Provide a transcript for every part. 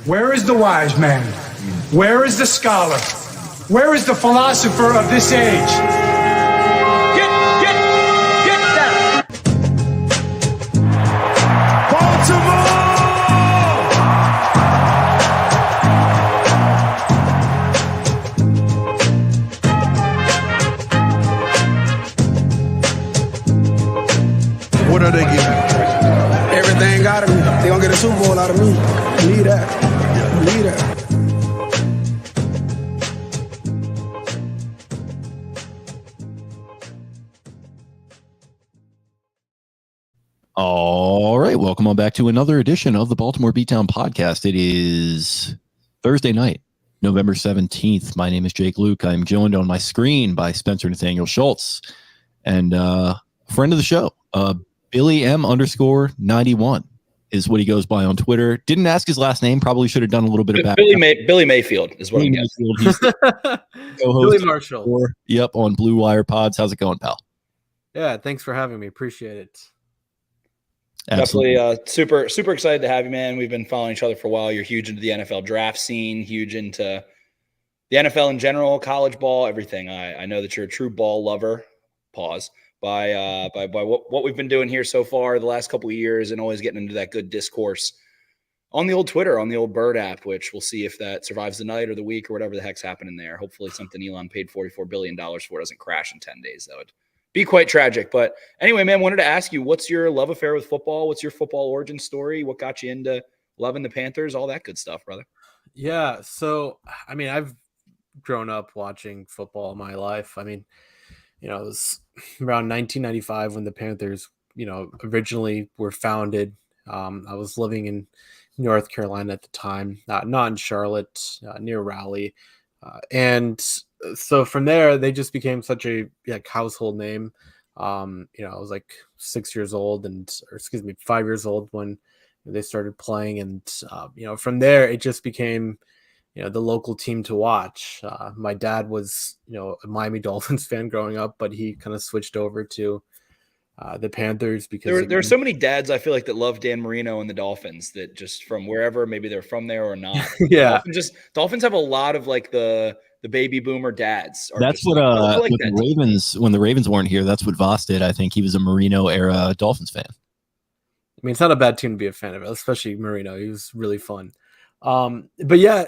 Where is the wise man? Where is the scholar? Where is the philosopher of this age? Get down! Baltimore! What are they getting? Everything out of me. They gonna get a Super Bowl out of me. Need that. Need that. All right, welcome on back to another edition of the Baltimore Beatdown Podcast. It is Thursday night, November 17th. My name is Jake Luke. I'm joined on my screen by Spencer Nathaniel Schultz and a friend of the show, Billy M _91 is what he goes by on Twitter. Didn't ask his last name. Probably should have done a little bit of background. Billy Mayfield is what I'm guessing. He's the co-host Billy Marshall. on Blue Wire Pods. How's it going, pal? Yeah, thanks for having me. Appreciate it. Absolutely. Definitely super excited to have you, man. We've been following each other for a while. You're huge into the NFL draft scene, huge into the NFL in general, college ball, everything. I know that you're a true ball lover. Pause. By what we've been doing here so far the last couple of years, and always getting into that good discourse on the old Twitter, on the old Bird app, which we'll see if that survives the night or the week or whatever the heck's happening there. Hopefully something Elon paid $44 billion for doesn't crash in 10 days. That would be quite tragic. But anyway, man, wanted to ask you, what's your love affair with football? What's your football origin story? What got you into loving the Panthers? All that good stuff, brother. Yeah, so, I mean, I've grown up watching football all my life. I mean, it was around 1995 when the Panthers, originally were founded. I was living in North Carolina at the time, not in Charlotte, near Raleigh. And so from there, they just became such a household name. I was like 5 years old when they started playing. And, from there, it just became, the local team to watch. My dad was, a Miami Dolphins fan growing up, but he kind of switched over to the Panthers because there are so many dads I feel like that love Dan Marino and the Dolphins that just from wherever, maybe they're from there or not. Yeah, Dolphins have a lot of like the baby boomer dads. That's what when the Ravens weren't here, that's what Voss did. I think he was a Marino era Dolphins fan. I mean, it's not a bad team to be a fan of, especially Marino. He was really fun. But yeah,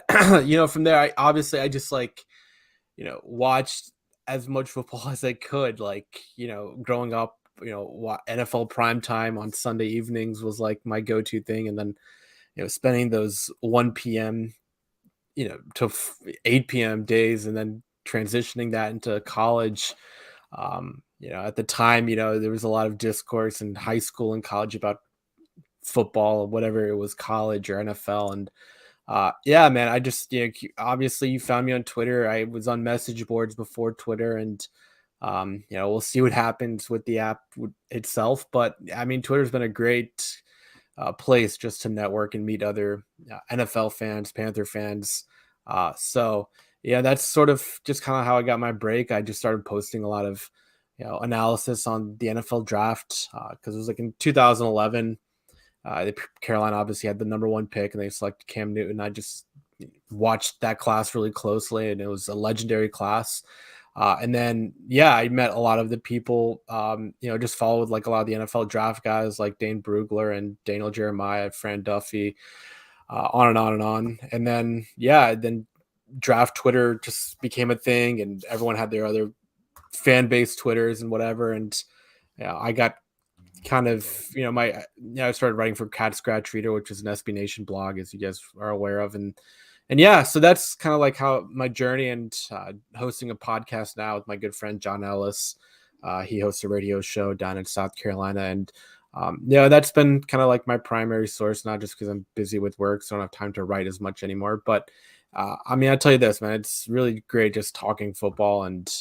from there, I just watched as much football as I could. Growing up, NFL primetime on Sunday evenings was like my go-to thing. And then, spending those 1 p.m., to 8 p.m. days and then transitioning that into college. At the time, there was a lot of discourse in high school and college about football or whatever it was, college or NFL. And yeah, man, I just, obviously you found me on Twitter. I was on message boards before Twitter, and we'll see what happens with the app itself. But I mean, Twitter's been a great place just to network and meet other NFL fans, Panther fans. So yeah, that's sort of just kind of how I got my break. I just started posting a lot of, analysis on the NFL draft because it was like in 2011. Carolina obviously had the number 1 pick and they selected Cam Newton. I just watched that class really closely, and it was a legendary class. And then, yeah, I met a lot of the people, just followed like a lot of the NFL draft guys like Dane Brugler and Daniel Jeremiah, Fran Duffy, on and on and on. And then, yeah, then draft Twitter just became a thing, and everyone had their other fan base Twitters and whatever. And I got kind of, I started writing for Cat Scratch Reader, which is an SB Nation blog, as you guys are aware of. And yeah, so that's kind of like how my journey, and hosting a podcast now with my good friend John Ellis. He hosts a radio show down in South Carolina. And that's been kind of like my primary source, not just because I'm busy with work, so I don't have time to write as much anymore. But I mean, I tell you this, man, it's really great just talking football and,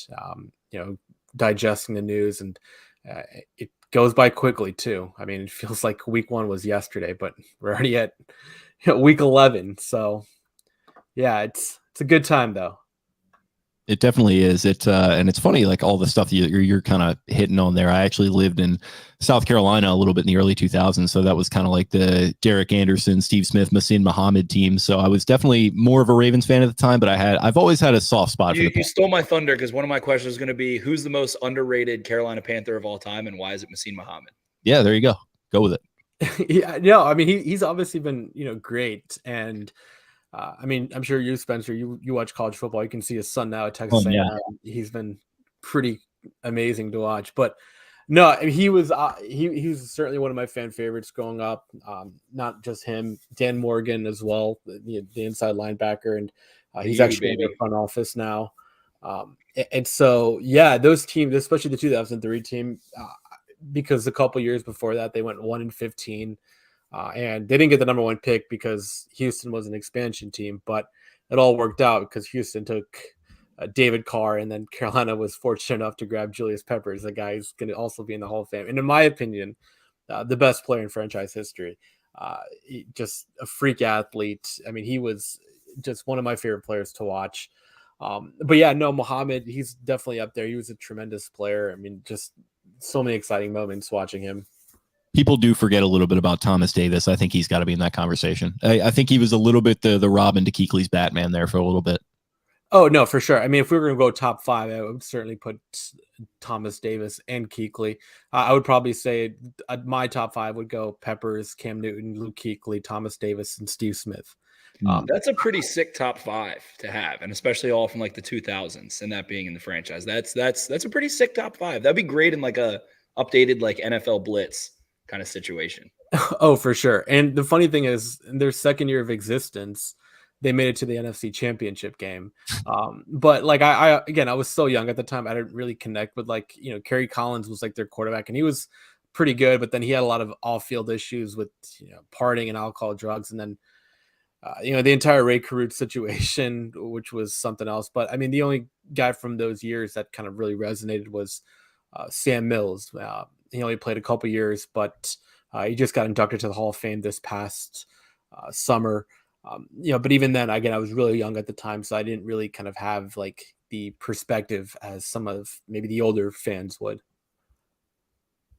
digesting the news. And it goes by quickly too. I mean, it feels like week 1 was yesterday, but we're already at week 11. So yeah, it's a good time though. It definitely is. And it's funny, like all the stuff that you're kind of hitting on there. I actually lived in South Carolina a little bit in the early 2000s, so that was kind of like the Derek Anderson, Steve Smith, Masin Muhammad team. So I was definitely more of a Ravens fan at the time, but I've always had a soft spot for the You stole my thunder because one of my questions is going to be who's the most underrated Carolina Panther of all time, and why is it Masin Muhammad? Yeah, there you go. Go with it. Yeah, no, I mean he's obviously been great, and I mean I'm sure you, Spencer, you watch college football. You can see his son now at Texas A&M. Yeah. He's been pretty amazing to watch. But no, he was certainly one of my fan favorites growing up. Not just him, Dan Morgan as well, the inside linebacker, and he's actually in their front office now. And so yeah, those teams, especially the 2003 team. Because a couple years before that they went 1-15, and they didn't get the number 1 pick because Houston was an expansion team, but it all worked out because Houston took David Carr, and then Carolina was fortunate enough to grab Julius Peppers, the guy who's going to also be in the Hall of Fame, and in my opinion, the best player in franchise history. Just a freak athlete. I mean, he was just one of my favorite players to watch. But yeah, no, Muhammad, he's definitely up there. He was a tremendous player. I mean, just so many exciting moments watching him. People do forget a little bit about Thomas Davis. I think he's got to be in that conversation. I think he was a little bit the Robin to Kuechly's Batman there for a little bit. Oh, no, for sure. I mean, if we were going to go top 5, I would certainly put Thomas Davis and Kuechly. I would probably say my top 5 would go Peppers, Cam Newton, Luke Kuechly, Thomas Davis, and Steve Smith. That's a pretty sick top 5 to have, and especially all from like the 2000s, and that being in the franchise. That's a pretty sick top 5. That'd be great in like a updated like NFL Blitz kind of situation. Oh, for sure. And the funny thing is, in their second year of existence, they made it to the NFC Championship game. But like I was so young at the time, I didn't really connect with Kerry Collins was like their quarterback, and he was pretty good, but then he had a lot of off-field issues with partying and alcohol, drugs, and then the entire Ray Caruth situation, which was something else. But I mean, the only guy from those years that kind of really resonated was Sam Mills. He only played a couple years, but he just got inducted to the Hall of Fame this past summer. But even then, again, I was really young at the time, so I didn't really kind of have like the perspective as some of maybe the older fans would.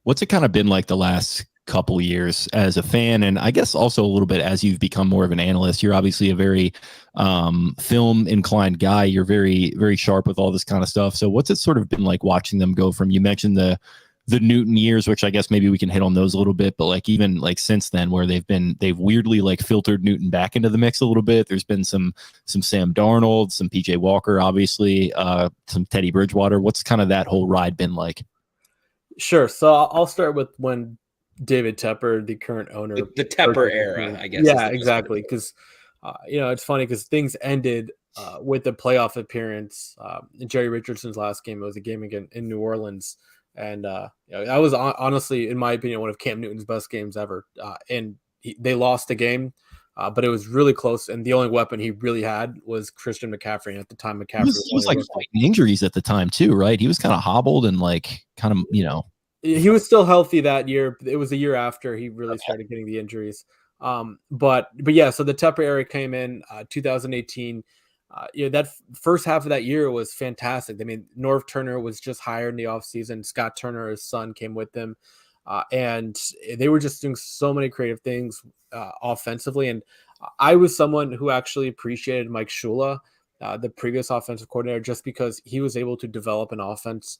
What's it kind of been like the last couple years as a fan, and I guess also a little bit as you've become more of an analyst? You're obviously a very film inclined guy. You're very, very sharp with all this kind of stuff. So what's it sort of been like watching them go from, you mentioned the Newton years, which I guess maybe we can hit on those a little bit, but like even like since then, where they've weirdly like filtered Newton back into the mix a little bit. There's been some Sam Darnold, some PJ Walker, obviously, some Teddy Bridgewater. What's kind of that whole ride been like? Sure. So I'll start with when David Tepper, the current owner, the Tepper era, I guess. Yeah, exactly. Because it's funny because things ended with the playoff appearance in Jerry Richardson's last game. It was a game again in New Orleans, and that was honestly, in my opinion, one of Cam Newton's best games ever. And they lost the game, but it was really close. And the only weapon he really had was Christian McCaffrey. And at the time, McCaffrey he was like fighting injuries at the time too, right? He was kind of hobbled and like kind of He was still healthy that year. It was a year after he really started getting the injuries. But yeah, so the Tepper era came in 2018. That first half of that year was fantastic. I mean, Norv Turner was just hired in the offseason. Scott Turner, his son, came with them. And they were just doing so many creative things offensively. And I was someone who actually appreciated Mike Shula, the previous offensive coordinator, just because he was able to develop an offense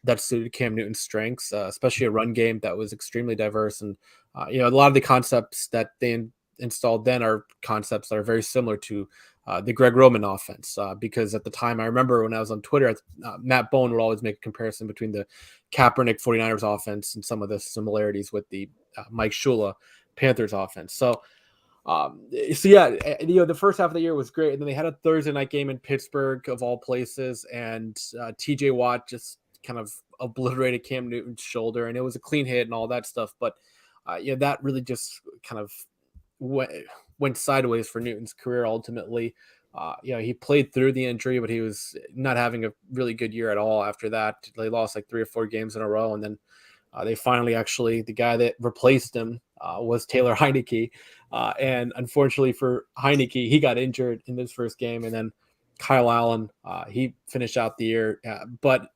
that suited Cam Newton's strengths, especially a run game that was extremely diverse. And, a lot of the concepts that they installed then are concepts that are very similar to the Greg Roman offense, because at the time, I remember when I was on Twitter, Matt Bowen would always make a comparison between the Kaepernick 49ers offense and some of the similarities with the Mike Shula Panthers offense. So yeah, the first half of the year was great. And then they had a Thursday night game in Pittsburgh, of all places. And TJ Watt just kind of obliterated Cam Newton's shoulder, and it was a clean hit and all that stuff. But that really just kind of went sideways for Newton's career ultimately. He played through the injury, but he was not having a really good year at all after that. They lost like 3 or 4 games in a row. And then they finally the guy that replaced him was Taylor Heineke. And unfortunately for Heineke, he got injured in this first game and then Kyle Allen, he finished out the year, but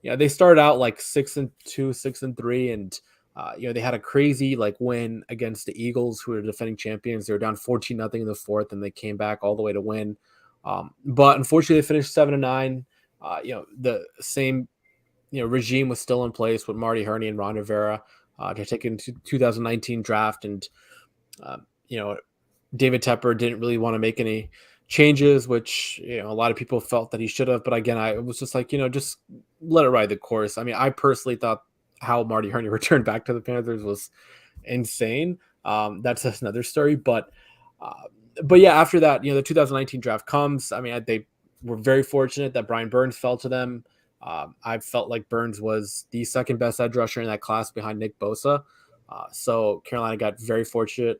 they started out like 6-2, 6-3, and they had a crazy like win against the Eagles, who are defending champions. They were down 14-0 in the fourth, and they came back all the way to win. But unfortunately, they finished 7-9. The same regime was still in place with Marty Herney and Ron Rivera. They're taking 2019 draft, and David Tepper didn't really want to make any changes, which a lot of people felt that he should have. But again, I was just like, just let it ride the course. I mean, I personally thought how Marty Herney returned back to the Panthers was insane. That's another story. But yeah, after that, the 2019 draft comes. I mean, they were very fortunate that Brian Burns fell to them. I felt like Burns was the second best edge rusher in that class behind Nick Bosa. So Carolina got very fortunate.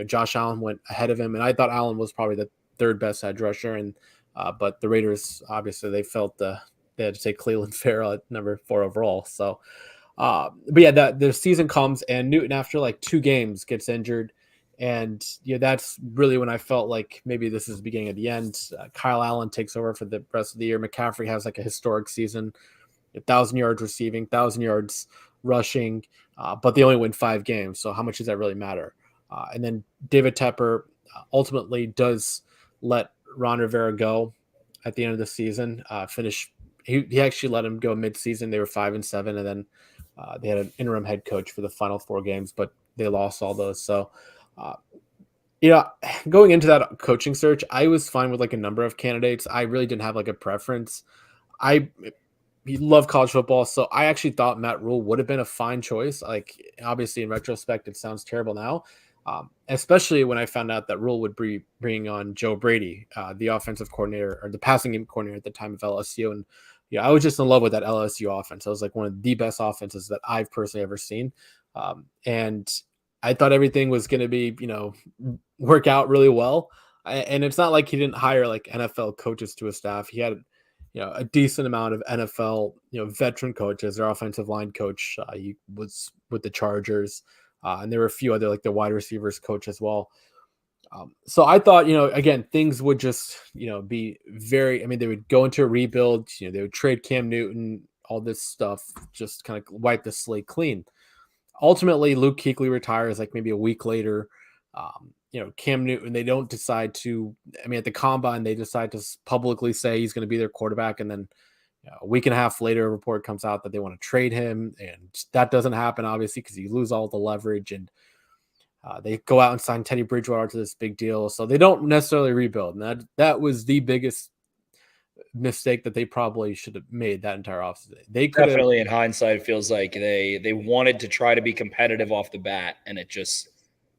Josh Allen went ahead of him, and I thought Allen was probably the third best edge rusher. And but the Raiders, obviously, they felt they had to take Cleveland Farrell at number 4 overall. So, but yeah, the season comes, and Newton, after like 2 games, gets injured. And that's really when I felt like maybe this is the beginning of the end. Kyle Allen takes over for the rest of the year. McCaffrey has like a historic season, 1,000 yards receiving, 1,000 yards rushing, but they only win 5 games. So how much does that really matter? And then David Tepper ultimately does let Ron Rivera go at the end of the season. He actually let him go mid-season. They were 5-7, and then they had an interim head coach for the final 4 games, but they lost all those. So. Going into that coaching search, I was fine with like a number of candidates. I really didn't have like a preference. I love college football, so I actually thought Matt Rule would have been a fine choice. Like, obviously, in retrospect, it sounds terrible now, especially when I found out that Rule would be bringing on Joe Brady, the offensive coordinator or the passing game coordinator at the time of LSU. And I was just in love with that LSU offense. It was like one of the best offenses that I've personally ever seen, and I thought everything was going to be, work out really well. And it's not like he didn't hire like NFL coaches to his staff. He had, a decent amount of NFL, veteran coaches. Their offensive line coach, he was with the Chargers. And there were a few other, like the wide receivers coach as well. So I thought, again, things would just, be very, they would go into a rebuild, they would trade Cam Newton, all this stuff, just kind of wipe the slate clean. Ultimately, Luke Kuechly retires like maybe a week later. Cam Newton, they don't decide to, at the combine, they decide to publicly say he's going to be their quarterback. And then a week and a half later, a report comes out that they want to trade him. And that doesn't happen, obviously, because you lose all the leverage. And they go out and sign Teddy Bridgewater to this big deal. So they don't necessarily rebuild. And that was the biggest mistake that they probably should have made that entire offseason. They could definitely, in hindsight, it feels like they wanted to try to be competitive off the bat, and it just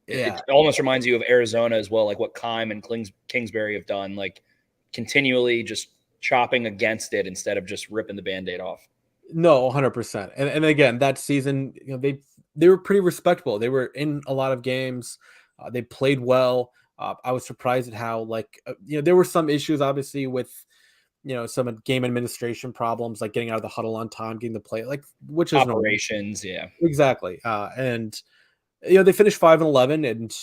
it almost reminds you of Arizona as well, like what Keim and Kingsbury have done, like continually just chopping against it instead of just ripping the Band-Aid off. No, 100%. And again, that season, they were pretty respectable. They were in a lot of games. They played well. I was surprised at how there were some issues, obviously, with some game administration problems, like getting out of the huddle on time, getting the play, which is operations. Normal. Yeah, exactly. And they finished 5-11, and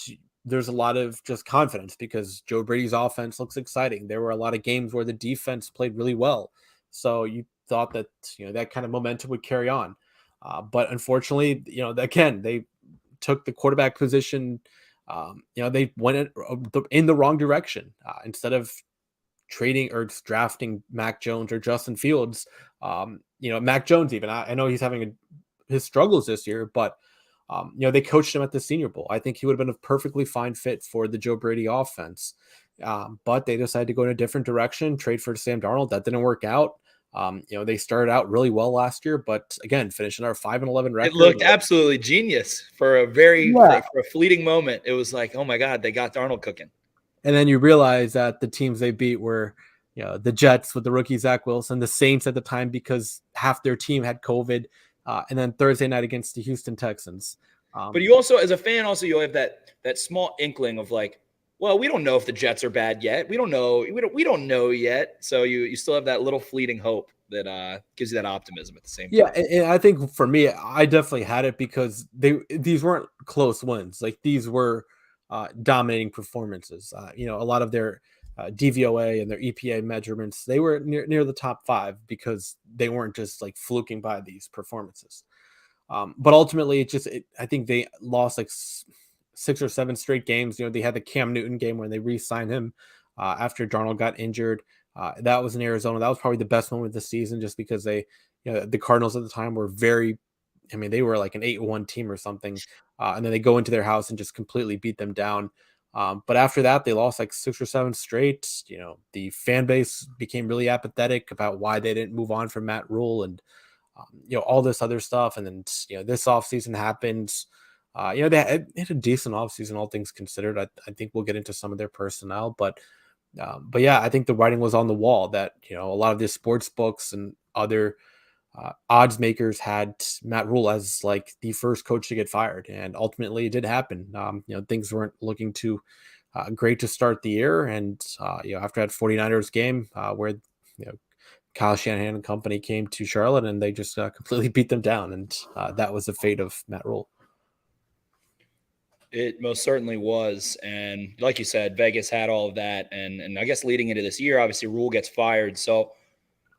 there's a lot of just confidence because Joe Brady's offense looks exciting. There were a lot of games where the defense played really well. So you thought that, that kind of momentum would carry on. But unfortunately, again, they took the quarterback position. They went in the wrong direction. Instead of trading or drafting Mac Jones or Justin Fields, Mac Jones, even I know he's having his struggles this year, but they coached him at the Senior Bowl. I think he would have been a perfectly fine fit for the Joe Brady offense, but they decided to go in a different direction, trade for Sam Darnold. That didn't work out. They started out really well last year, but again, finishing our 5-11 record. It looked absolutely genius for a for a fleeting moment. It was like, oh my God, they got Darnold cooking. And then you realize that the teams they beat were, the Jets with the rookie Zach Wilson, the Saints at the time because half their team had COVID, and then Thursday night against the Houston Texans. But you also, as a fan, you have that small inkling of like, well, we don't know if the Jets are bad yet. We don't know. We don't know yet. So you still have that little fleeting hope that gives you that optimism at the same time. Yeah, and I think for me, I definitely had it because these weren't close wins. Like these were dominating performances. A lot of their DVOA and their EPA measurements, they were near the top 5 because they weren't just like fluking by these performances. But ultimately, I think they lost like 6 or 7 straight games. They had the Cam Newton game when they re-signed him after Darnold got injured. That was in Arizona. That was probably the best moment of the season, just because the Cardinals at the time were they were like an 8-1 team or something. And then they go into their house and just completely beat them down. But after that, they lost like 6 or 7 straight. The fan base became really apathetic about why they didn't move on from Matt Rule and, all this other stuff. And then, this offseason happened. They had a decent offseason, all things considered. I think we'll get into some of their personnel, but yeah, I think the writing was on the wall that, a lot of the sports books and other odds makers had Matt Rule as like the first coach to get fired, and ultimately it did happen. Things weren't looking too great to start the year, and after that 49ers game where Kyle Shanahan and company came to Charlotte and they just completely beat them down, and that was the fate of Matt Rule. It most certainly was, and like you said, Vegas had all of that, and I guess leading into this year, obviously Rule gets fired. So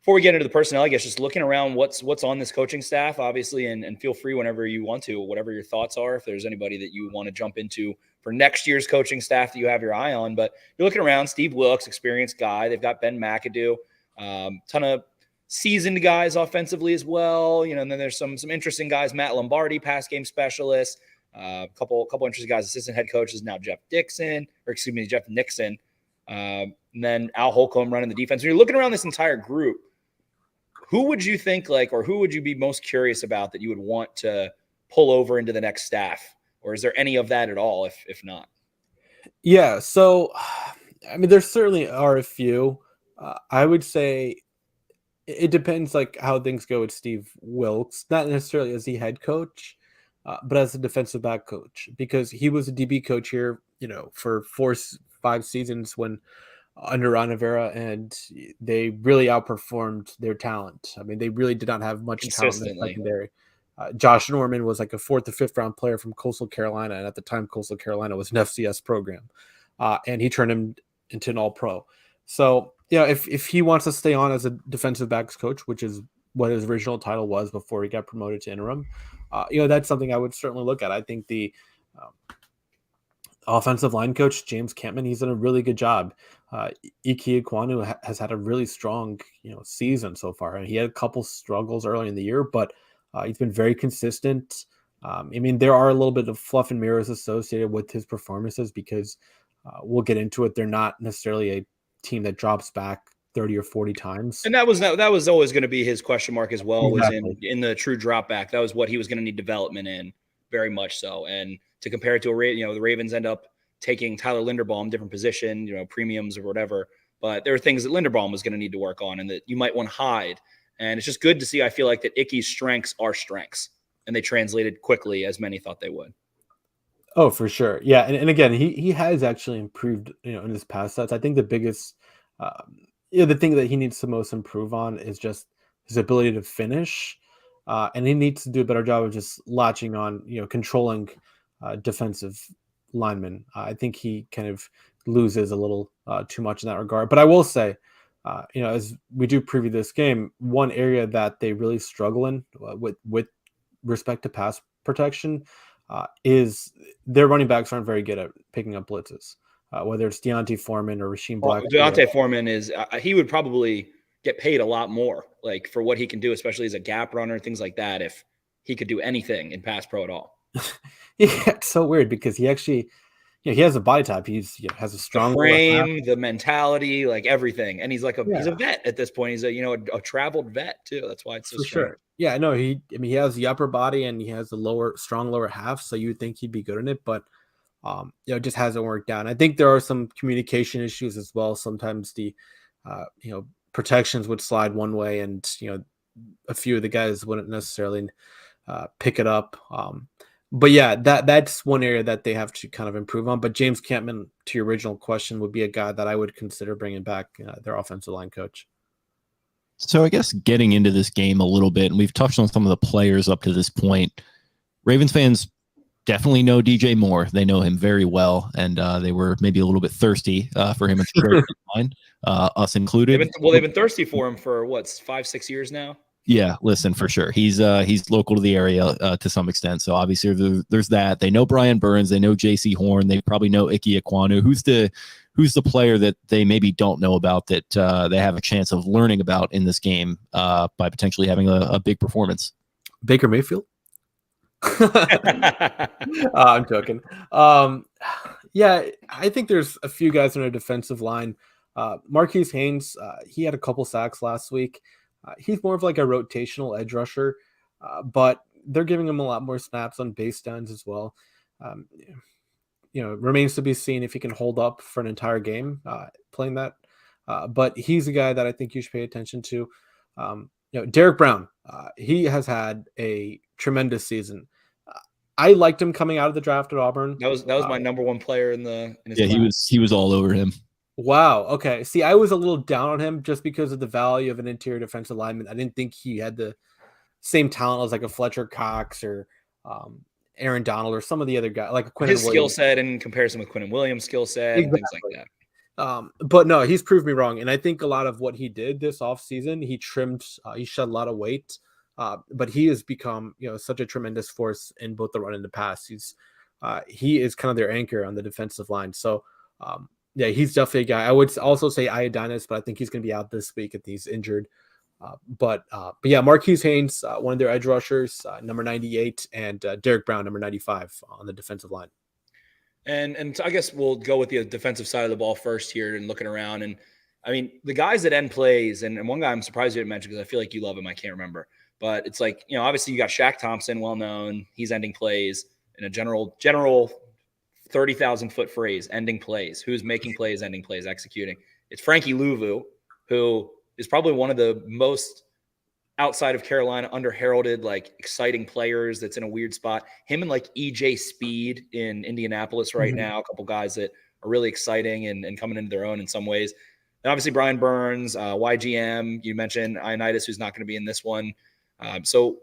before we get into the personnel, I guess just looking around what's on this coaching staff, obviously, and feel free whenever you want to, whatever your thoughts are, if there's anybody that you want to jump into for next year's coaching staff that you have your eye on. But you're looking around, Steve Wilkes, experienced guy. They've got Ben McAdoo, ton of seasoned guys offensively as well. And then there's some interesting guys, Matt Lombardi, pass game specialist, couple interesting guys, assistant head coaches, now Jeff Nixon. And then Al Holcomb running the defense. When you're looking around this entire group, who would you think or who would you be most curious about that you would want to pull over into the next staff? Or is there any of that at all, if not? Yeah, so, there certainly are a few. I would say it depends like how things go with Steve Wilkes, not necessarily as the head coach, but as a defensive back coach, because he was a DB coach here, for 4-5 seasons under Ron Rivera, and they really outperformed their talent. They really did not have much talent in the secondary. Josh Norman was like a 4th or 5th round player from Coastal Carolina, and at the time, Coastal Carolina was an FCS program, and he turned him into an All-Pro. So, if he wants to stay on as a defensive backs coach, which is what his original title was before he got promoted to interim, that's something I would certainly look at. I think the offensive line coach, James Campman, he's done a really good job. Ike Ekwonu has had a really strong, season so far. And he had a couple struggles early in the year, but he's been very consistent. There are a little bit of fluff and mirrors associated with his performances because we'll get into it. They're not necessarily a team that drops back 30 or 40 times. And that was always going to be his question mark as well, Exactly. was in the true drop back. That was what he was going to need development in, very much so. And to compare it to the Ravens end up taking Tyler Linderbaum, different position, premiums or whatever. But there are things that Linderbaum was going to need to work on and that you might want to hide. And it's just good to see, I feel like, that Icky's strengths are strengths, and they translated quickly as many thought they would. Oh, for sure. Yeah. And again, he has actually improved, in his past sets. I think the biggest, the thing that he needs to most improve on is just his ability to finish. And he needs to do a better job of just latching on, controlling defensive linemen. I think he kind of loses a little too much in that regard. But I will say, as we do preview this game, one area that they really struggle in with respect to pass protection is their running backs aren't very good at picking up blitzes, whether it's Deontay Foreman or Rasheem Black. Deontay Foreman is he would probably get paid a lot more, like for what he can do, especially as a gap runner, things like that, if he could do anything in pass pro at all. Yeah, it's so weird because he actually, he has a body type. He has a strong frame, the mentality, like everything, and he's like he's a vet at this point. He's a traveled vet too. That's why it's so strange. Sure. Yeah, no, he has the upper body and he has the strong lower half, so you would think he'd be good in it, but it just hasn't worked out. And I think there are some communication issues as well. Sometimes the protections would slide one way, and a few of the guys wouldn't necessarily pick it up. But yeah, that's one area that they have to kind of improve on. But James Campman, to your original question, would be a guy that I would consider bringing back their offensive line coach. So I guess getting into this game a little bit, and we've touched on some of the players up to this point. Ravens fans definitely know DJ Moore. They know him very well, and they were maybe a little bit thirsty for him at the line, us included. They've been thirsty for him for what, 5-6 years now. Yeah, listen, for sure. He's local to the area to some extent. So obviously there's that. They know Brian Burns. They know J.C. Horn. They probably know Ike Ekwonu. Who's the player that they maybe don't know about that they have a chance of learning about in this game by potentially having a big performance? Baker Mayfield. I'm joking. Yeah, I think there's a few guys on our defensive line. Marquise Haynes, he had a couple sacks last week. He's more of like a rotational edge rusher, but they're giving him a lot more snaps on base downs as well. Remains to be seen if he can hold up for an entire game playing that. But he's a guy that I think you should pay attention to. Derek Brown, he has had a tremendous season. I liked him coming out of the draft at Auburn. That was my number one player in his class. he was all over him. Wow. Okay. See, I was a little down on him just because of the value of an interior defensive lineman. I didn't think he had the same talent as like a Fletcher Cox or Aaron Donald or some of the other guys, like Quentin His skill set in comparison with Quentin Williams' skill set and things like that. But no, he's proved me wrong. And I think a lot of what he did this offseason, he trimmed, he shed a lot of weight. But he has become, such a tremendous force in both the run and the pass. He is kind of their anchor on the defensive line. So, yeah, he's definitely a guy. I would also say Iodinis, but I think he's going to be out this week if he's injured. But yeah, Marquise Haynes, one of their edge rushers, number 98, and Derek Brown, number 95 on the defensive line. And I guess we'll go with the defensive side of the ball first here and looking around. And I mean, the guys that end plays, and one guy I'm surprised you didn't mention because I feel like you love him. I can't remember. But it's like, obviously you got Shaq Thompson, well known. He's ending plays in a general 30,000 foot phrase, ending plays. Who's making plays, ending plays, executing? It's Frankie Louvu, who is probably one of the most outside of Carolina under-heralded, like exciting players that's in a weird spot. Him and like EJ Speed in Indianapolis right now, a couple guys that are really exciting and coming into their own in some ways. And obviously Brian Burns, YGM, you mentioned Ionitis, who's not going to be in this one. So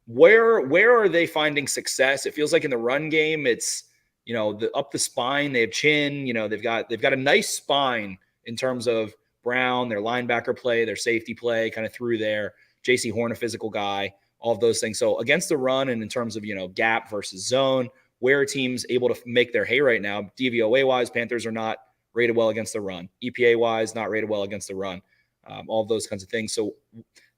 where are they finding success? It feels like in the run game, it's, up the spine, they have chin, they've got a nice spine in terms of Brown, their linebacker play, their safety play kind of through there. J.C. Horn, a physical guy, all of those things. So against the run and in terms of, gap versus zone, where are teams able to make their hay right now? DVOA wise, Panthers are not rated well against the run. EPA wise, not rated well against the run. All of those kinds of things. So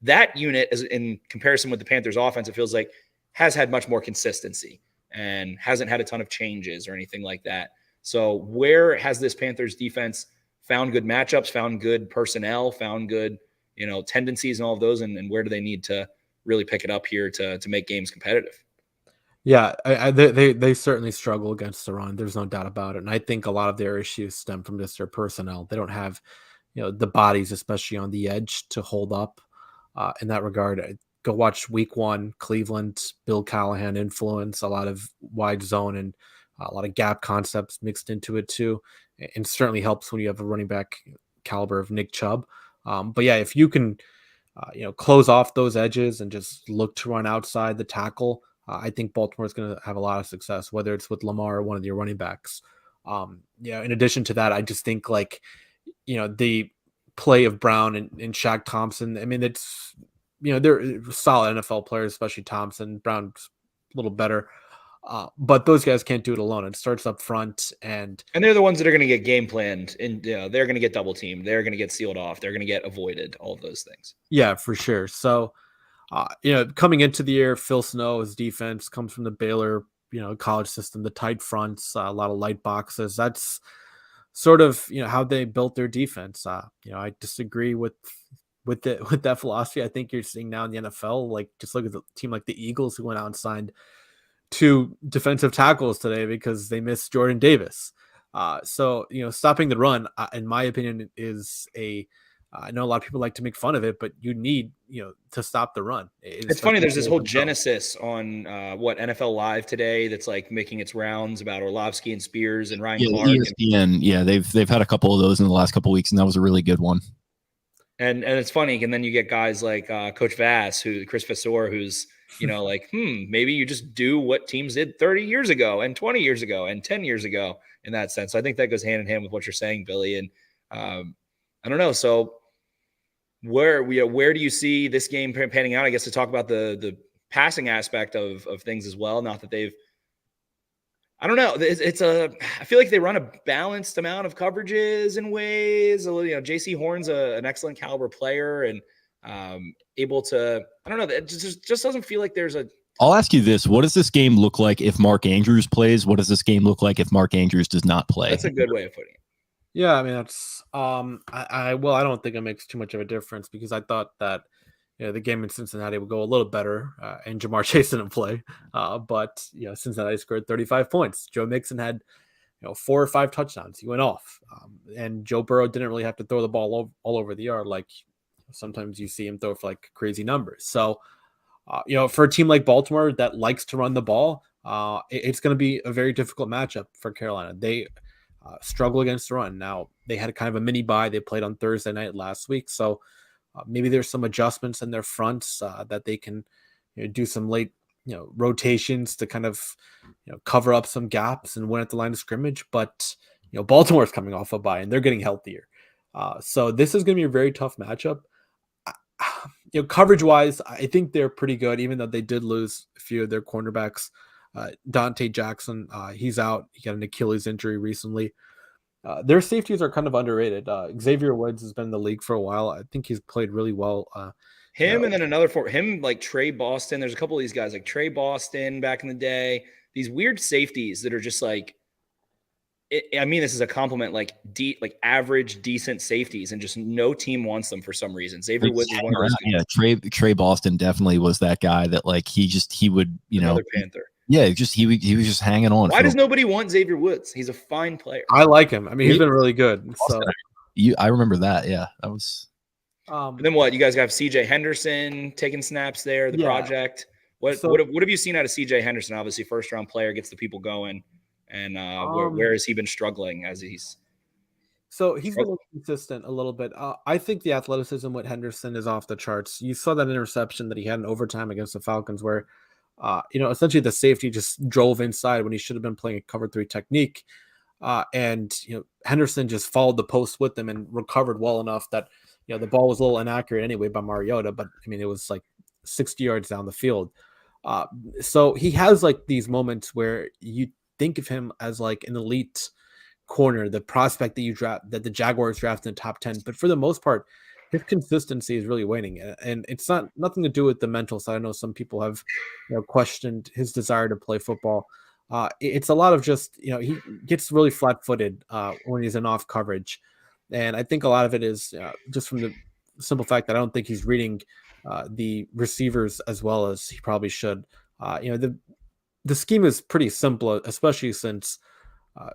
that unit, is in comparison with the Panthers offense, it feels like has had much more consistency and hasn't had a ton of changes or anything like that. So where has this Panthers defense found good matchups, found good personnel, found good, tendencies and all of those, and where do they need to really pick it up here to make games competitive? Yeah, they certainly struggle against the run. There's no doubt about it. And I think a lot of their issues stem from just their personnel. They don't have, the bodies, especially on the edge, to hold up in that regard. Go watch week 1, Cleveland, Bill Callahan influence, a lot of wide zone and a lot of gap concepts mixed into it too. And certainly helps when you have a running back caliber of Nick Chubb. But yeah, if you can, close off those edges and just look to run outside the tackle, I think Baltimore is going to have a lot of success, whether it's with Lamar or one of your running backs. In addition to that, I just think the play of Brown and Shaq Thompson, I mean, it's, they're solid NFL players, especially Thompson. Brown's a little better. But those guys can't do it alone. It starts up front, and they're the ones that are going to get game planned, and they're going to get double teamed. They're going to get sealed off. They're going to get avoided. All of those things. Yeah, for sure. So, coming into the year, Phil Snow, his defense comes from the Baylor, college system, the tight fronts, a lot of light boxes. That's sort of, how they built their defense. I disagree with that philosophy. I think you're seeing now in the NFL, like just look at the team like the Eagles, who went out and signed 2 defensive tackles today because they missed Jordan Davis. So, stopping the run, in my opinion, is I know a lot of people like to make fun of it, but you need, to stop the run. It's funny. There's this whole genesis on NFL Live today that's like making its rounds about Orlovsky and Spears and Ryan Clark. ESPN, they've had a couple of those in the last couple of weeks, and that was a really good one. And it's funny, and then you get guys like Coach Vass, Chris Vasseur, who's maybe you just do what teams did 30 years ago and 20 years ago and 10 years ago in that sense. So I think that goes hand in hand with what you're saying, Billy. And I don't know. So where do you see this game panning out? I guess to talk about the passing aspect of things as well. Not that they've, I don't know. I feel like they run a balanced amount of coverages in ways. JC Horn's an excellent caliber player and able to, I don't know. It just doesn't feel like there's a. I'll ask you this. What does this game look like if Mark Andrews plays? What does this game look like if Mark Andrews does not play? That's a good way of putting it. Yeah, I mean that's I don't think it makes too much of a difference because I thought that the game in Cincinnati would go a little better, and Jamar Chase didn't play, but Cincinnati scored 35 points. Joe Mixon had 4 or 5 touchdowns. He went off, and Joe Burrow didn't really have to throw the ball all over the yard like sometimes you see him throw for like crazy numbers. So for a team like Baltimore that likes to run the ball, it's going to be a very difficult matchup for Carolina. They struggle against the run. Now, they had kind of a mini bye. They played on Thursday night last week. So maybe there's some adjustments in their fronts that they can do some late rotations to kind of cover up some gaps and win at the line of scrimmage. But Baltimore's coming off a bye and they're getting healthier. So this is going to be a very tough matchup. Coverage wise, I think they're pretty good, even though they did lose a few of their cornerbacks. Dante Jackson, he's out. He got an Achilles injury recently. Their safeties are kind of underrated. Xavier Woods has been in the league for a while. I think he's played really well. And then another for him, like Trey Boston. There's a couple of these guys like Trey Boston back in the day. These weird safeties that are just like, I mean, this is a compliment, like average, decent safeties, and just no team wants them for some reason. Xavier Woods is one of those guys. Yeah, Trey Boston definitely was that guy that like he would another Panther. Yeah, he was just hanging on. Why does nobody want Xavier Woods? He's a fine player. I like him. I mean, he's been really good. So I remember that. Yeah, that was. And then what? You guys have C.J. Henderson taking snaps there. The project. What have you seen out of C.J. Henderson? Obviously, first round player, gets the people going. And where has he been struggling as he's? So he's been consistent a little bit. I think the athleticism with Henderson is off the charts. You saw that interception that he had in overtime against the Falcons where, essentially the safety just drove inside when he should have been playing a cover 3 technique. And Henderson just followed the post with them and recovered well enough that, the ball was a little inaccurate anyway by Mariota, but I mean, it was like 60 yards down the field. So he has like these moments where you think of him as like an elite corner, the prospect that the Jaguars draft in the top 10. But for the most part, his consistency is really waning, and it's nothing to do with the mental side. I know some people have questioned his desire to play football. It's a lot of just he gets really flat-footed when he's in off coverage, and I think a lot of it is just from the simple fact that I don't think he's reading the receivers as well as he probably should. The scheme is pretty simple, especially since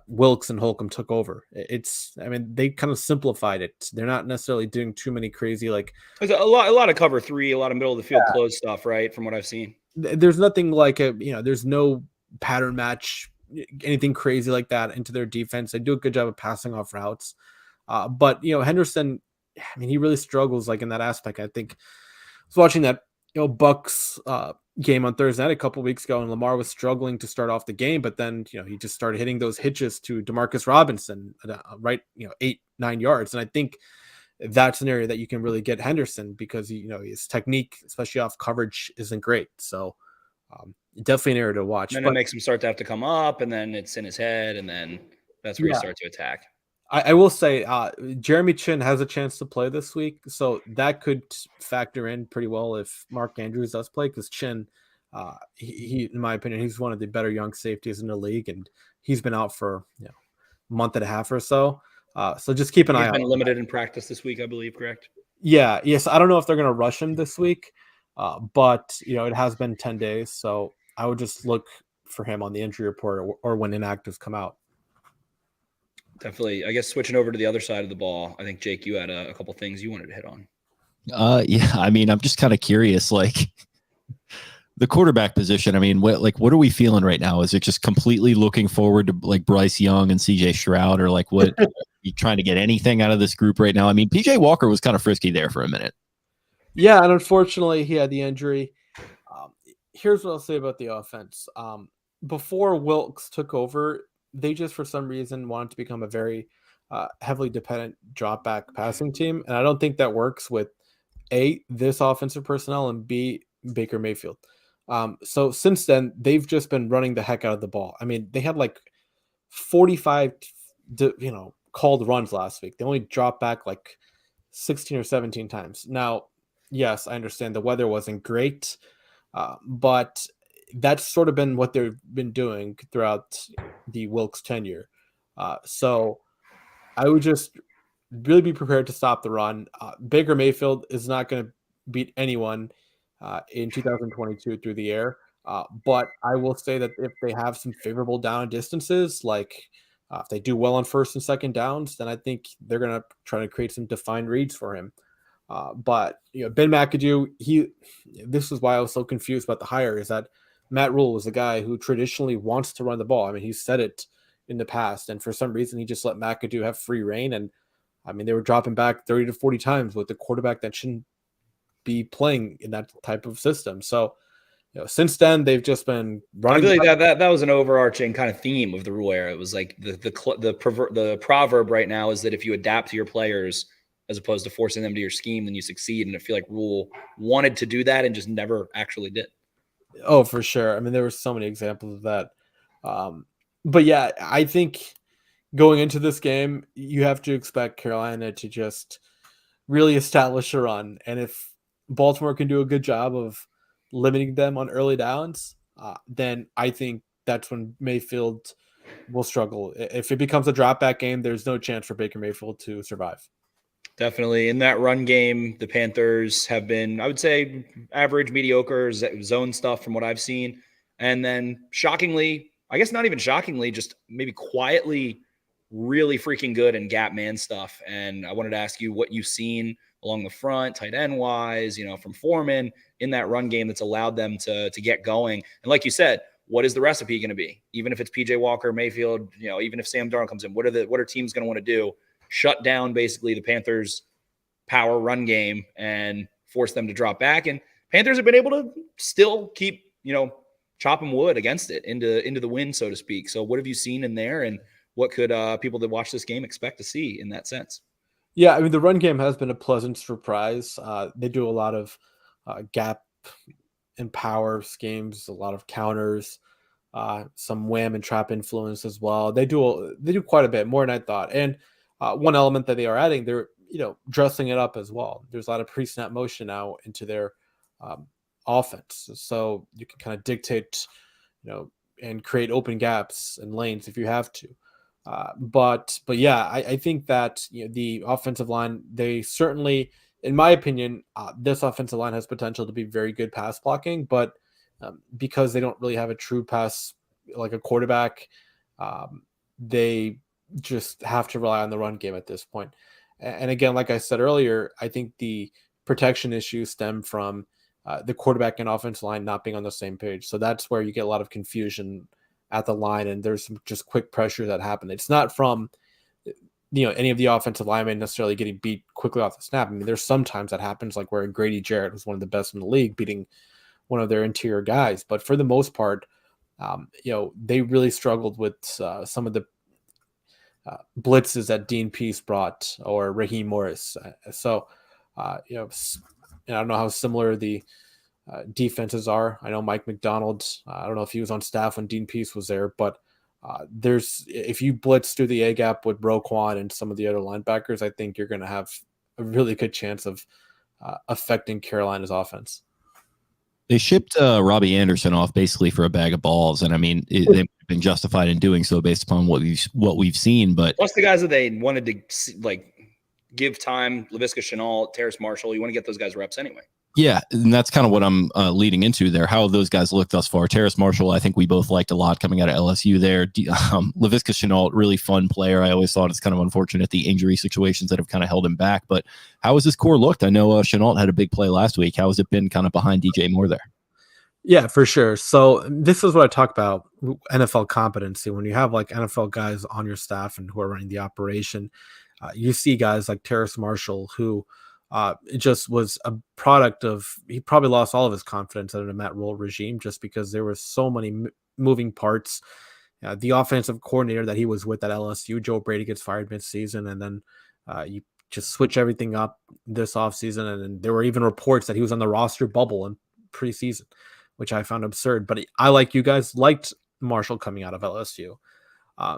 Wilkes and Holcomb took over. They kind of simplified it. They're not necessarily doing too many crazy there's a lot of cover 3, a lot of middle of the field close stuff, right? From what I've seen, there's nothing like there's no pattern match, anything crazy like that into their defense. They do a good job of passing off routes, but Henderson, I mean, he really struggles in that aspect. I think I was watching that Bucks game on Thursday night a couple weeks ago, and Lamar was struggling to start off the game, but then he just started hitting those hitches to Demarcus Robinson, right 8-9 yards, and I think that's an area that you can really get Henderson because his technique, especially off coverage, isn't great. So definitely an area to watch. And it makes him start to have to come up, and then it's in his head, and then that's where you start to attack. I will say Jeremy Chin has a chance to play this week, so that could factor in pretty well if Mark Andrews does play, because Chin, he in my opinion, he's one of the better young safeties in the league, and he's been out for a month and a half or so. So just keep an eye out. He's been limited in practice this week, I believe, correct? Yeah, yes. I don't know if they're going to rush him this week, but it has been 10 days, so I would just look for him on the injury report or when inactives come out. Definitely. I guess switching over to the other side of the ball, I think, Jake, you had a couple things you wanted to hit on. Yeah, I mean, I'm just kind of curious, the quarterback position. I mean, what are we feeling right now? Is it just completely looking forward to Bryce Young and CJ Stroud, or what you trying to get anything out of this group right now? I mean, PJ Walker was kind of frisky there for a minute. Yeah, and unfortunately he had the injury. Here's what I'll say about the offense. Before Wilkes took over, they just, for some reason, wanted to become a very heavily dependent drop back passing team, and I don't think that works with this offensive personnel, and B, Baker Mayfield. So since then, they've just been running the heck out of the ball. I mean, they had like 45, called runs last week. They only dropped back like 16 or 17 times. Now, yes, I understand the weather wasn't great, but that's sort of been what they've been doing throughout the Wilkes tenure. So I would just really be prepared to stop the run. Baker Mayfield is not going to beat anyone in 2022 through the air. But I will say that if they have some favorable down distances, like if they do well on first and second downs, then I think they're going to try to create some defined reads for him. But Ben McAdoo, this is why I was so confused about the hire, is that Matt Rule was a guy who traditionally wants to run the ball. I mean, he said it in the past, and for some reason he just let McAdoo have free reign. And I mean, they were dropping back 30 to 40 times with the quarterback that shouldn't be playing in that type of system. So, since then they've just been running. I feel like that was an overarching kind of theme of the Rule era. It was like the proverb right now is that if you adapt to your players as opposed to forcing them to your scheme, then you succeed. And I feel like Rule wanted to do that and just never actually did. Oh, for sure. I mean, there were so many examples of that. But yeah, I think going into this game, you have to expect Carolina to just really establish a run. And if Baltimore can do a good job of limiting them on early downs, then I think that's when Mayfield will struggle. If it becomes a drop back game, there's no chance for Baker Mayfield to survive. Definitely. In that run game, the Panthers have been, I would say, average, mediocre zone stuff from what I've seen. And then shockingly, I guess not even shockingly, just maybe quietly really freaking good in gap man stuff. And I wanted to ask you what you've seen along the front, tight end wise, from Foreman in that run game that's allowed them to get going. And like you said, what is the recipe going to be? Even if it's PJ Walker, Mayfield, even if Sam Darnold comes in, what are teams going to want to do? Shut down basically the Panthers' power run game and force them to drop back. And Panthers have been able to still keep, chopping wood against it into the win, so to speak. So what have you seen in there, and what could people that watch this game expect to see in that sense? Yeah, I mean, the run game has been a pleasant surprise. They do a lot of gap and power schemes, a lot of counters, some wham and trap influence as well. They do quite a bit more than I thought. And one element that they are adding, they're dressing it up as well. There's a lot of pre-snap motion now into their offense, so you can kind of dictate, and create open gaps and lanes if you have to. But yeah, I think that the offensive line, they certainly, in my opinion, this offensive line has potential to be very good pass blocking, but because they don't really have a true pass like a quarterback, they just have to rely on the run game at this point. And again, like I said earlier, I think the protection issues stem from the quarterback and offensive line not being on the same page. So that's where you get a lot of confusion at the line, and there's some just quick pressure that happen. It's not from any of the offensive linemen necessarily getting beat quickly off the snap. I mean, there's sometimes that happens, like where Grady Jarrett was one of the best in the league, beating one of their interior guys. But for the most part, they really struggled with some of the blitzes that Dean Pease brought, or Raheem Morris. So, I don't know how similar the defenses are. I know Mike McDonald, I don't know if he was on staff when Dean Pease was there, but if you blitz through the A gap with Roquan and some of the other linebackers, I think you're going to have a really good chance of affecting Carolina's offense. They shipped Robbie Anderson off basically for a bag of balls, and I mean they've been justified in doing so based upon what we've seen. But plus the guys that they wanted to give time, Laviska Shenault, Terrace Marshall, you want to get those guys reps anyway. Yeah, and that's kind of what I'm leading into there. How have those guys looked thus far? Terrace Marshall, I think we both liked a lot coming out of LSU there. Laviska Shenault, really fun player. I always thought it's kind of unfortunate the injury situations that have kind of held him back. But how has this core looked? I know Shenault had a big play last week. How has it been kind of behind DJ Moore there? Yeah, for sure. So this is what I talk about, NFL competency. When you have like NFL guys on your staff and who are running the operation, you see guys like Terrace Marshall, who it just was a product of, he probably lost all of his confidence under the Matt Rule regime just because there were so many moving parts. the offensive coordinator that he was with at LSU, Joe Brady, gets fired mid-season, and then you just switch everything up this offseason. And there were even reports that he was on the roster bubble in preseason, which I found absurd. But I, like you guys, liked Marshall coming out of LSU.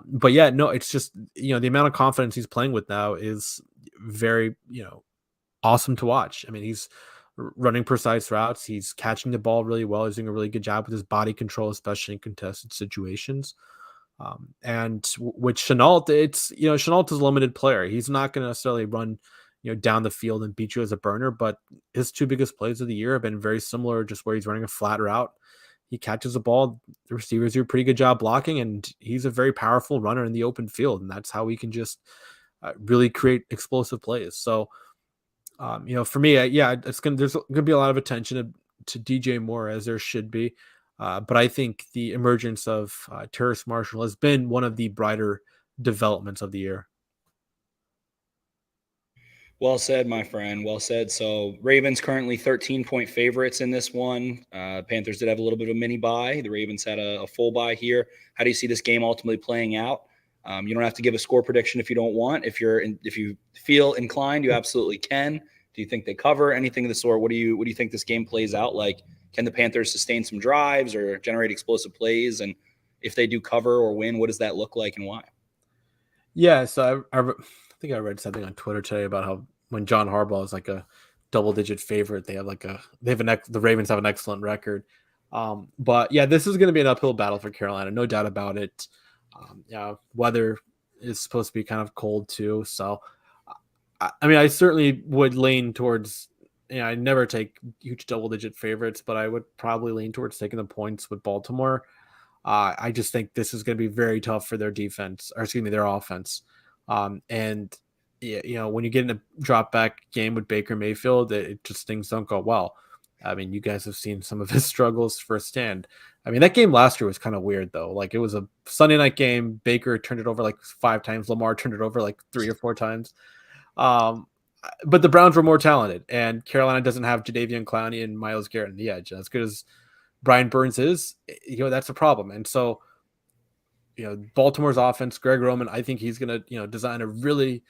But yeah, no, it's just, the amount of confidence he's playing with now is very, awesome to watch. I mean, he's running precise routes. He's catching the ball really well. He's doing a really good job with his body control, especially in contested situations. With Chenault, it's, Chenault is a limited player. He's not going to necessarily run, down the field and beat you as a burner, but his 2 biggest plays of the year have been very similar, just where he's running a flat route. He catches the ball. The receivers do a pretty good job blocking, and he's a very powerful runner in the open field. And that's how we can just really create explosive plays. So, for me, there's gonna be a lot of attention to DJ Moore, as there should be. But I think the emergence of Terrace Marshall has been one of the brighter developments of the year. Well said, my friend. Well said. So Ravens currently 13-point favorites in this one. Panthers did have a little bit of a mini bye. The Ravens had a full bye here. How do you see this game ultimately playing out? You don't have to give a score prediction if you don't want. If you feel inclined, you absolutely can. Do you think they cover anything of the sort? What do you think this game plays out like? Can the Panthers sustain some drives or generate explosive plays? And if they do cover or win, what does that look like and why? Yeah, so I think I read something on Twitter today about how when John Harbaugh is like a double-digit favorite, the Ravens have an excellent record. But yeah, this is going to be an uphill battle for Carolina, no doubt about it. Weather is supposed to be kind of cold too, so I certainly would lean towards. I never take huge double-digit favorites, but I would probably lean towards taking the points with Baltimore. I just think this is going to be very tough for their defense, or excuse me, their offense. And when you get in a drop back game with Baker Mayfield, things don't go well. I mean, you guys have seen some of his struggles firsthand. I mean, that game last year was kind of weird though. Like, it was a Sunday night game. Baker turned it over like 5 times. Lamar turned it over like 3 or 4 times. But the Browns were more talented, and Carolina doesn't have Jadeveon Clowney and Myles Garrett on the edge. As good as Brian Burns is, that's a problem. And so, Baltimore's offense, Greg Roman, I think he's going to, design a really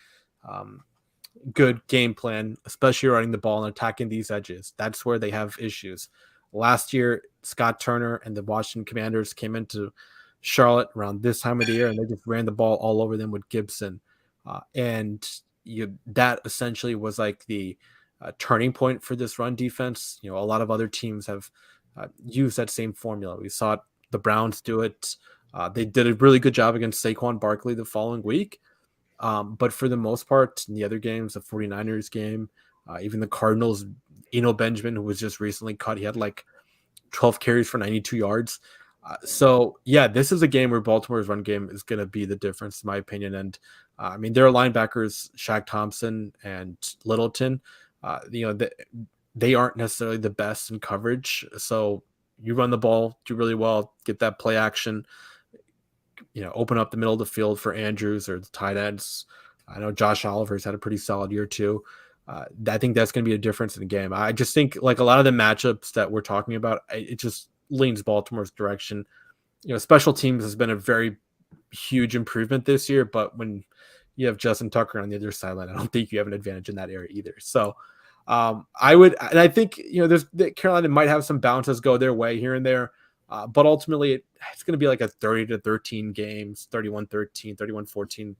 good game plan, especially running the ball and attacking these edges. That's where they have issues. Last year, Scott Turner and the Washington Commanders came into Charlotte around this time of the year, and they just ran the ball all over them with Gibson. That essentially was like the turning point for this run defense. A lot of other teams have used that same formula. We saw the Browns do it. They did a really good job against Saquon Barkley the following week. But for the most part, in the other games, the 49ers game, even the Cardinals, Benjamin, who was just recently cut, he had like 12 carries for 92 yards. So yeah, this is a game where Baltimore's run game is going to be the difference, in my opinion. And their linebackers, Shaq Thompson and Littleton, they aren't necessarily the best in coverage. So you run the ball, do really well, get that play action, open up the middle of the field for Andrews or the tight ends. I know Josh Oliver's had a pretty solid year too. I think that's going to be a difference in the game. I just think like a lot of the matchups that we're talking about, it just leans Baltimore's direction. Special teams has been a very huge improvement this year, but when you have Justin Tucker on the other sideline, I don't think you have an advantage in that area either. So I think Carolina might have some bounces go their way here and there, but ultimately it's going to be like a 30-13 games, 31-13, 31-14.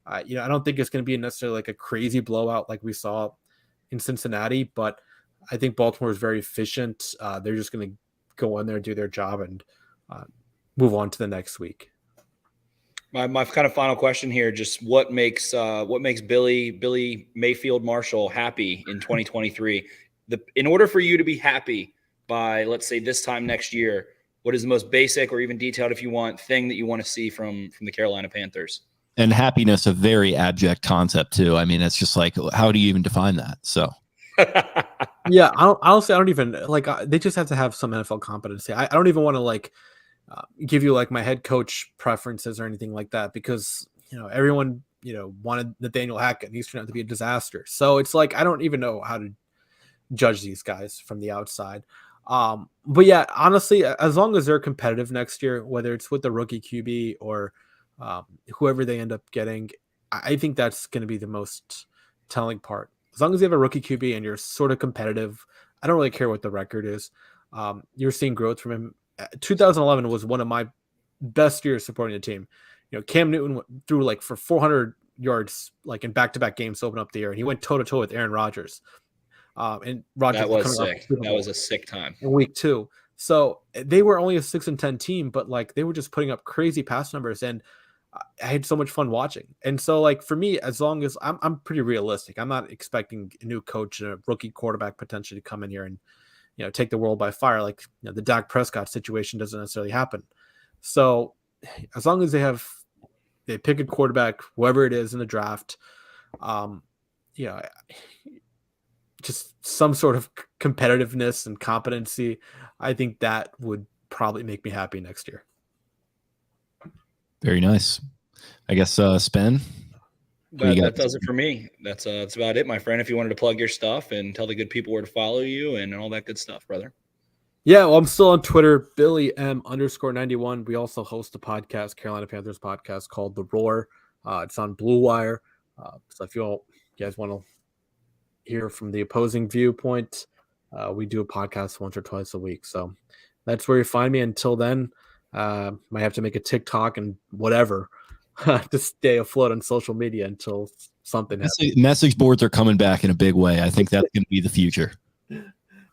I don't think it's going to be necessarily like a crazy blowout like we saw in Cincinnati, but I think Baltimore is very efficient. They're just going to go in there, do their job, and move on to the next week. My kind of final question here, just what makes Billy Mayfield Marshall happy in 2023? In order for you to be happy by, let's say, this time next year, what is the most basic or even detailed, if you want, thing that you want to see from the Carolina Panthers? And happiness, a very abject concept too. I mean, it's just like, how do you even define that? So yeah, honestly, I don't even like, they just have to have some NFL competency. I don't even want to like give you like my head coach preferences or anything like that, because everyone wanted Nathaniel Hackett, and he's turned out to be a disaster. So it's like I don't even know how to judge these guys from the outside. But yeah, honestly, as long as they're competitive next year, whether it's with the rookie QB or whoever they end up getting, I think that's going to be the most telling part. As long as you have a rookie QB and you're sort of competitive, I don't really care what the record is. You're seeing growth from him. 2011 was one of my best years supporting the team. Cam Newton threw like for 400 yards, like in back-to-back games to open up the year, and he went toe-to-toe with Aaron Rodgers. And Rodgers That was coming off sick. the Super That Bowl was a sick time. in week 2. So they were only a 6-10 team, but like they were just putting up crazy pass numbers, and I had so much fun watching. And so like for me, as long as I'm pretty realistic, I'm not expecting a new coach and a rookie quarterback potentially to come in here and take the world by fire. Like the Dak Prescott situation doesn't necessarily happen. So as long as they pick a quarterback, whoever it is in the draft, just some sort of competitiveness and competency, I think that would probably make me happy next year. Very nice. I guess, Spen? That does it for me. That's about it, my friend. If you wanted to plug your stuff and tell the good people where to follow you and all that good stuff, brother. Yeah, well, I'm still on Twitter, BillyM_91. We also host a podcast, Carolina Panthers podcast called The Roar. It's on Blue Wire. So if you guys want to hear from the opposing viewpoint, we do a podcast once or twice a week. So that's where you find me. Until then, might have to make a TikTok and whatever to stay afloat on social media until something happens. Message boards are coming back in a big way. I think that's going to be the future.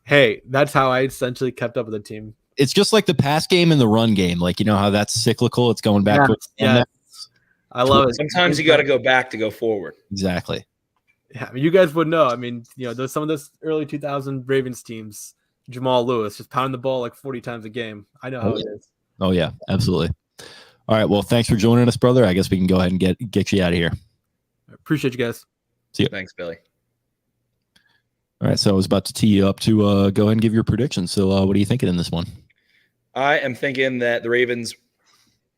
Hey, that's how I essentially kept up with the team. It's just like the pass game and the run game. Like, how that's cyclical. It's going backwards. Yeah. I love it. Sometimes you got to go back to go forward. Exactly. Yeah, you guys would know. I mean, there's some of those early 2000 Ravens teams, Jamal Lewis just pounding the ball like 40 times a game. I know how it is. Oh, yeah, absolutely. All right. Well, thanks for joining us, brother. I guess we can go ahead and get you out of here. I appreciate you guys. See you. Thanks, Billy. All right. So I was about to tee you up to go ahead and give your predictions. So what are you thinking in this one? I am thinking that the Ravens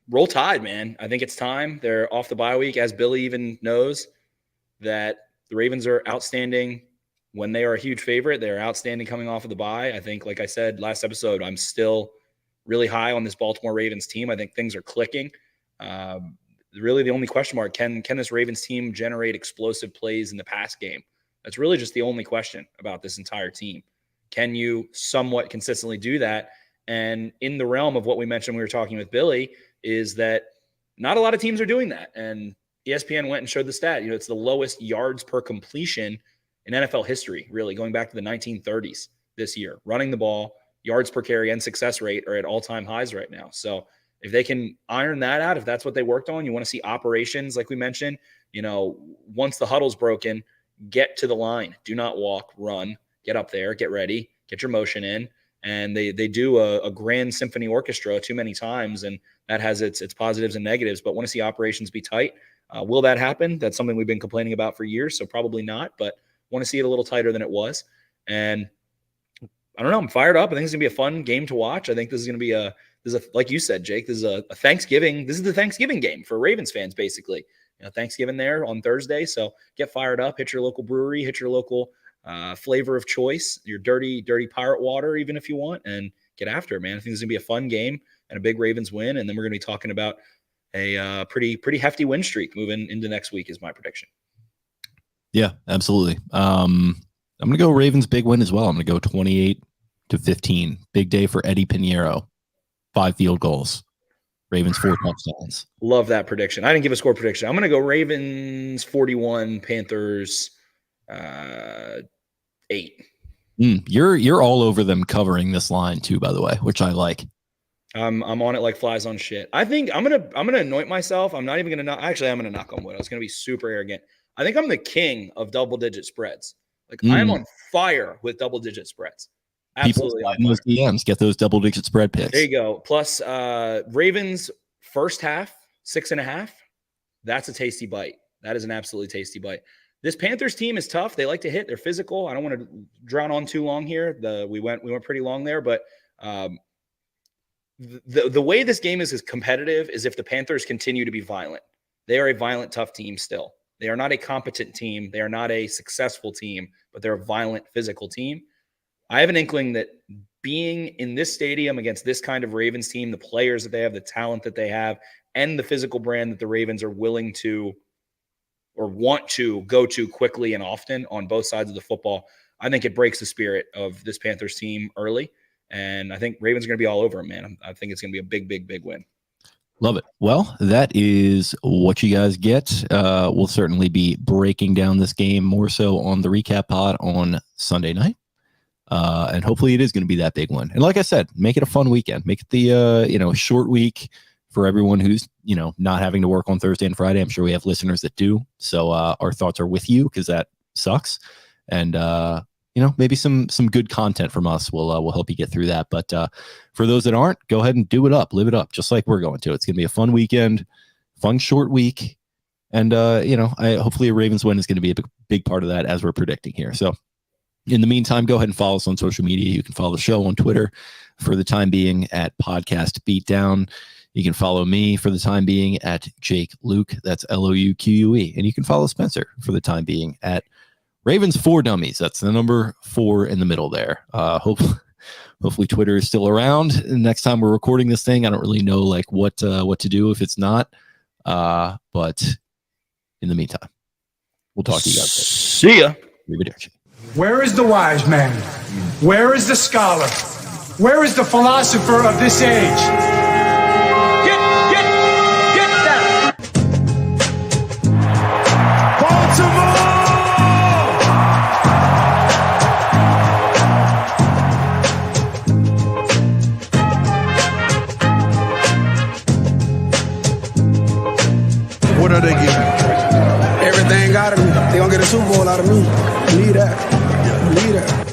roll tide, man. I think it's time. They're off the bye week, as Billy even knows, that the Ravens are outstanding when they are a huge favorite. They're outstanding coming off of the bye. I think, like I said last episode, I'm still really high on this Baltimore Ravens team. I think things are clicking. Really, the only question mark, can this Ravens team generate explosive plays in the pass game? That's really just the only question about this entire team. Can you somewhat consistently do that? And in the realm of what we mentioned, we were talking with Billy, is that not a lot of teams are doing that. And ESPN went and showed the stat. It's the lowest yards per completion in NFL history, really, going back to the 1930s this year. Running the ball, yards per carry, and success rate are at all-time highs right now. So if they can iron that out, if that's what they worked on, you want to see operations, like we mentioned, once the huddle's broken, get to the line. Do not walk, run, get up there, get ready, get your motion in. And they do a grand symphony orchestra too many times, and that has its positives and negatives, but want to see operations be tight. Will that happen? That's something we've been complaining about for years, so probably not, but want to see it a little tighter than it was. And I don't know, I'm fired up. I think it's going to be a fun game to watch. I think this is going to be like you said, Jake, this is a Thanksgiving. This is the Thanksgiving game for Ravens fans, basically. Thanksgiving there on Thursday, so get fired up, hit your local brewery, hit your local flavor of choice, your dirty pirate water, even if you want, and get after it, man. I think this is going to be a fun game and a big Ravens win, and then we're going to be talking about a pretty hefty win streak moving into next week is my prediction. Yeah, absolutely. I'm going to go Ravens big win as well. I'm going to go 28-15. Big day for Eddie Pinheiro. 5 field goals. Ravens 4 touchdowns. Love that prediction. I didn't give a score prediction. I'm going to go Ravens 41, Panthers 8. You're all over them covering this line too, by the way, which I like. I'm on it like flies on shit. I think I'm gonna anoint myself. I'm not even gonna knock. Actually, I'm gonna knock on wood. I was gonna be super arrogant. I think I'm the king of double-digit spreads. Like I am on fire with double-digit spreads. Absolutely. People those DMs get those double-digit spread picks. There you go. Plus Ravens first half 6.5. That's a tasty bite. That is an absolutely tasty bite. This Panthers team is tough. They like to hit. They're physical. I don't want to drown on too long here. We went pretty long there, but the way this game is competitive is if the Panthers continue to be violent. They are a violent, tough team still. They are not a competent team. They are not a successful team, but they're a violent, physical team. I have an inkling that being in this stadium against this kind of Ravens team, the players that they have, the talent that they have, and the physical brand that the Ravens are willing to or want to go to quickly and often on both sides of the football, I think it breaks the spirit of this Panthers team early. And I think Ravens are going to be all over them, man. I think it's going to be a big, big, big win. Love it. Well, that is what you guys get. We'll certainly be breaking down this game more so on the recap pod on Sunday night. And hopefully it is going to be that big one. And like I said, make it a fun weekend. Make it the, short week for everyone who's, not having to work on Thursday and Friday. I'm sure we have listeners that do. So our thoughts are with you because that sucks. And, maybe some good content from us will help you get through that. But for those that aren't, go ahead and do it up, live it up, just like we're going to. It's going to be a fun weekend, fun short week. And, hopefully a Ravens win is going to be a big part of that as we're predicting here. So in the meantime, go ahead and follow us on social media. You can follow the show on Twitter for the time being at Podcast Beatdown. You can follow me for the time being at Jake Luke. That's LOUQUE. And you can follow Spencer for the time being at Ravens 4 Dummies. That's the number 4 in the middle there. Hopefully Twitter is still around. Next time we're recording this thing, I don't really know what to do if it's not. But in the meantime, we'll talk to you guys later. See ya. Arrivederci. Where is the wise man? Where is the scholar? Where is the philosopher of this age? Get down! Baltimore! What are they getting? Everything out of me. They gonna get a Super Bowl out of me. Believe that. Believe that.